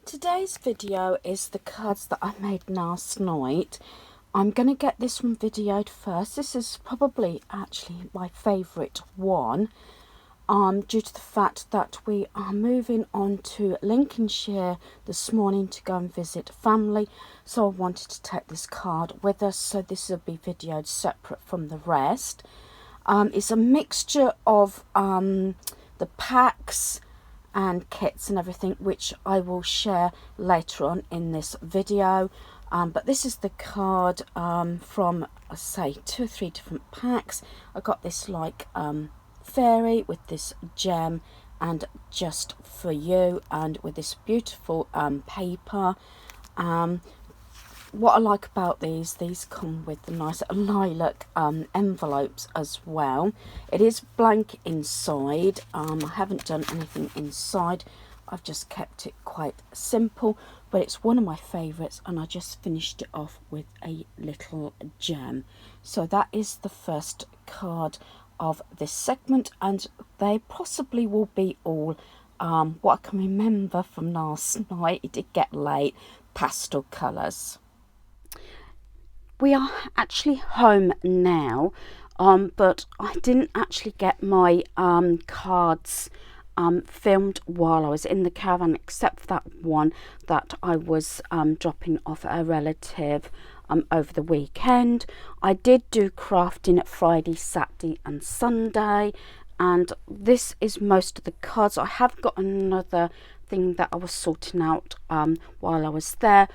Today's video is the cards that I made last night. I'm going to get this one videoed first. This is probably actually my favourite one, due to the fact that we are moving on to Lincolnshire this morning to go and visit family. So I wanted to take this card with us, so this will be videoed separate from the rest. It's a mixture of the packs and kits and everything, which I will share later on in this video, but this is the card from, I say, 2 or 3 different packs. I got this like fairy with this gem and just for you, and with this beautiful paper. What I like about these come with the nice lilac envelopes as well. It is blank inside. I haven't done anything inside. I've just kept it quite simple, but it's one of my favourites, and I just finished it off with a little gem. So that is the first card of this segment, and they possibly will be all what I can remember from last night. It did get late. Pastel colours. We are actually home now, but I didn't actually get my cards filmed while I was in the caravan, except for that one that I was dropping off a relative over the weekend. I did do crafting at Friday, Saturday and Sunday, and this is most of the cards. I have got another thing that I was sorting out while I was there,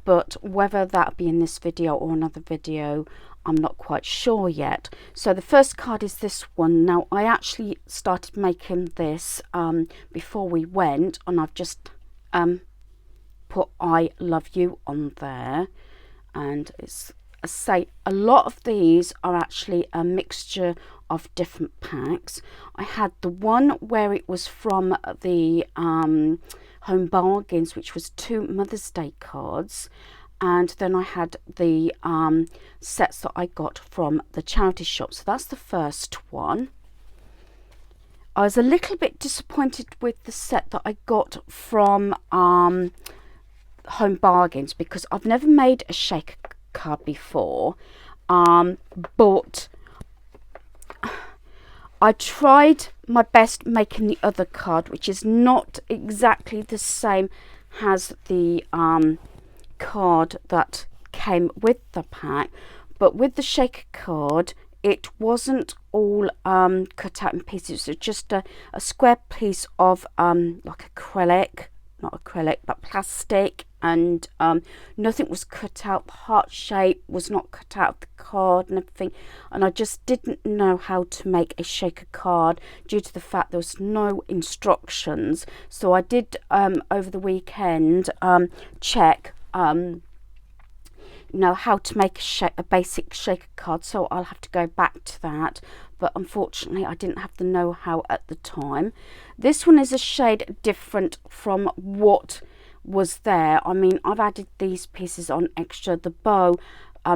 but whether that be in this video or another video, I'm not quite sure yet. So the first card is this one. Now, I actually started making this before we went, and I've just put I love you on there. And it's, I say, a lot of these are actually a mixture of different packs. I had the one where it was from the Home Bargains, which was 2 Mother's Day cards, and then I had the sets that I got from the charity shop. So that's the first one. I was a little bit disappointed with the set that I got from Home Bargains, because I've never made a shaker card before, but I tried my best making the other card, which is not exactly the same as the card that came with the pack, but with the shaker card it wasn't all cut out in pieces. It was just a square piece of like acrylic, not acrylic but plastic, and nothing was cut out. The heart shape was not cut out of the card and everything, and I just didn't know how to make a shaker card due to the fact there was no instructions. So I did over the weekend check how to make a basic shaker card, so I'll have to go back to that, but unfortunately I didn't have the know-how at the time. This one is a shade different from what was there. I mean, I've added these pieces on extra. The bow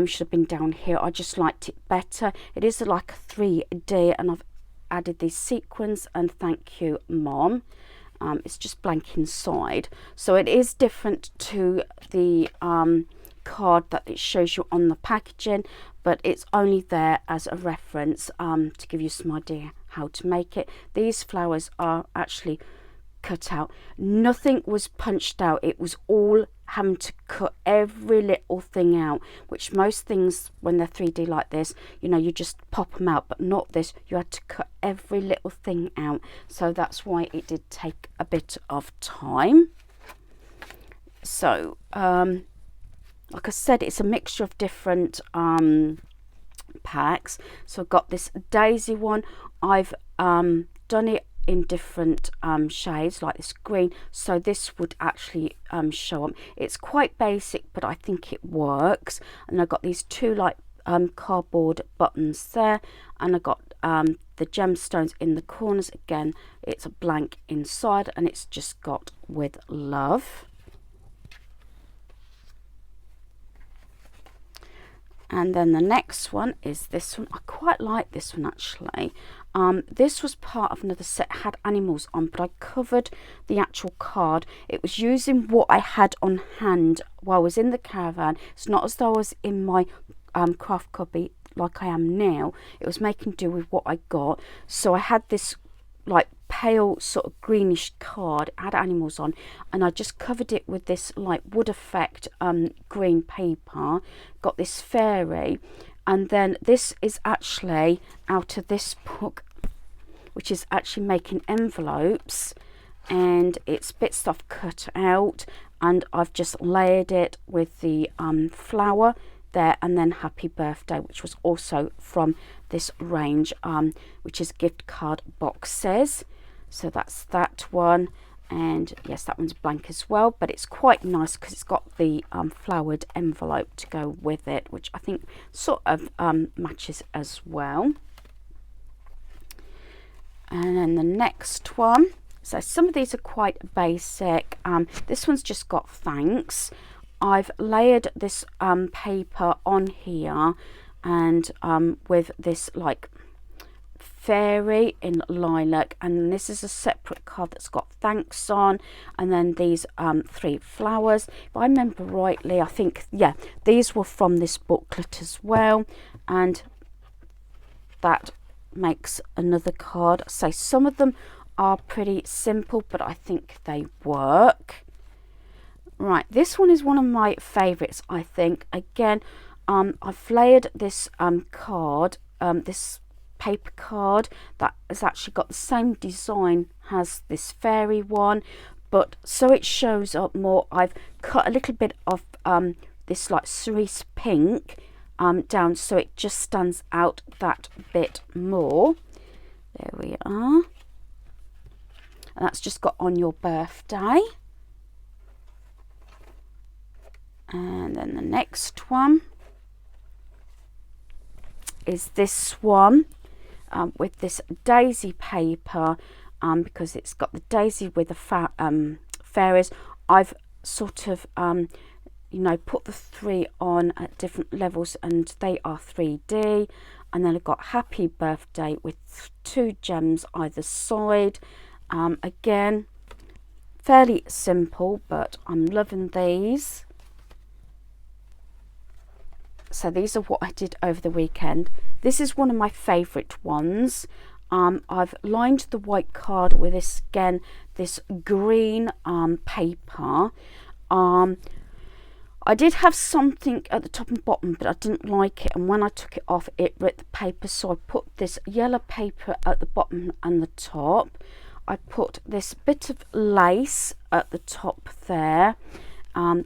should have been down here. I just liked it better. It is like a 3D, and I've added these sequins, and thank you, Mom. It's just blank inside, so it is different to the card that it shows you on the packaging, but it's only there as a reference to give you some idea how to make it. These flowers are actually cut out. Nothing was punched out. It was all having to cut every little thing out, which most things when they're 3D like this, you just pop them out, but not this. You had to cut every little thing out, so that's why it did take a bit of time. So like I said, it's a mixture of different packs. So I've got this daisy one. I've done it in different shades, like this green, so this would actually show up. It's quite basic, but I think it works. And I've got these 2 like cardboard buttons there, and I got the gemstones in the corners. Again, it's a blank inside, and it's just got with love. And then the next one is this one. I quite like this one actually. This was part of another set, had animals on, but I covered the actual card. It was using what I had on hand while I was in the caravan. It's not as though I was in my craft copy like I am now. It was making do with what I got. So I had this like pale sort of greenish card. It had animals on, and I just covered it with this like wood effect green paper. Got this fairy, and then this is actually out of this book, which is actually making envelopes, and it's bit stuff cut out, and I've just layered it with the flower there, and then happy birthday, which was also from this range, which is gift card boxes. So that's that one, and yes, that one's blank as well, but it's quite nice because it's got the flowered envelope to go with it, which I think sort of matches as well. And then the next one, so some of these are quite basic. This one's just got thanks. I've layered this paper on here, and with this like fairy in lilac, and this is a separate card that's got thanks on, and then these 3 flowers. If I remember rightly, I think, yeah, these were from this booklet as well, and that makes another card. So some of them are pretty simple, but I think they work. Right, this one is one of my favorites, I think. Again, I've layered this card, this paper card that has actually got the same design as this fairy one, but so it shows up more, I've cut a little bit of this like cerise pink down, so it just stands out that bit more. There we are, and that's just got on your birthday. And then the next one is this one with this daisy paper, because it's got the daisy with the fairies. I've sort of you know, put the 3 on at different levels, and they are 3D. And then I've got happy birthday with 2 gems either side. Again, fairly simple, but I'm loving these. So these are what I did over the weekend. This is one of my favourite ones. I've lined the white card with this, again, this green paper. I did have something at the top and bottom, but I didn't like it, and when I took it off it ripped the paper, so I put this yellow paper at the bottom and the top. I put this bit of lace at the top there.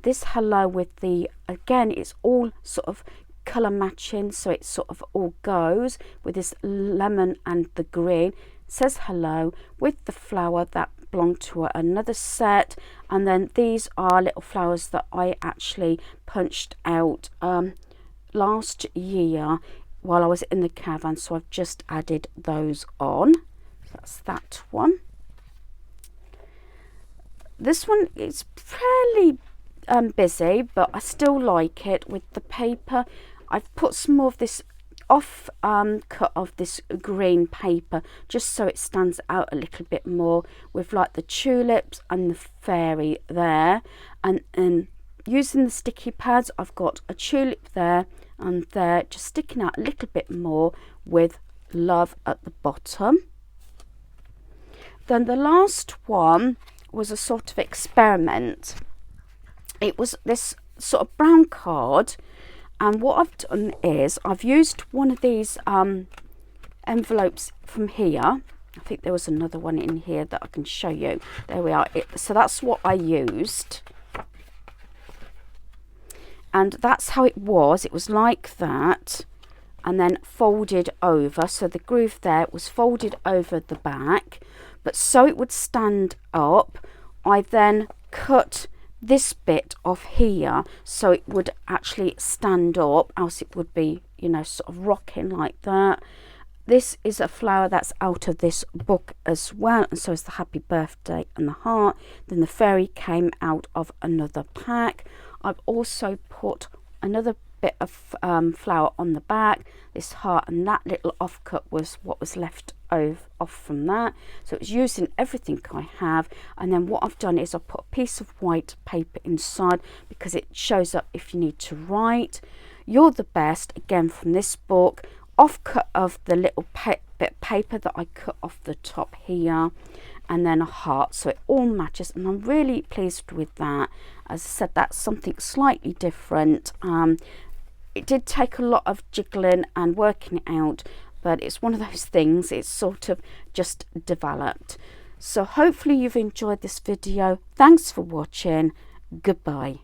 This hello with the, again, it's all sort of colour matching, so it sort of all goes with this lemon and the green. It says hello with the flower that belonged to another set, and then these are little flowers that I actually punched out last year while I was in the caravan, so I've just added those on. So that's that one. This one is fairly busy, but I still like it with the paper. I've put some more of this off cut of this green paper just so it stands out a little bit more, with like the tulips and the fairy there, and using the sticky pads I've got a tulip there and there just sticking out a little bit more with love at the bottom. Then the last one was a sort of experiment. It was this sort of brown card, and what I've done is I've used one of these envelopes from here. I think there was another one in here that I can show you. There we are. So that's what I used, and that's how it was. It was like that, and then folded over, so the groove there was folded over the back, but so it would stand up, I then cut this bit off here so it would actually stand up, else it would be, you know, sort of rocking like that. This is a flower that's out of this book as well, and so is the happy birthday and the heart. Then the fairy came out of another pack. I've also put another bit of flower on the back, this heart, and that little offcut was what was left off from that. So it's using everything I have. And then what I've done is I've put a piece of white paper inside because it shows up if you need to write. You're the best, again from this book, off cut of the little bit of paper that I cut off the top here, and then a heart, so it all matches, and I'm really pleased with that. As I said, that's something slightly different. It did take a lot of jiggling and working it out, but it's one of those things, it's sort of just developed. So hopefully you've enjoyed this video. Thanks for watching. Goodbye.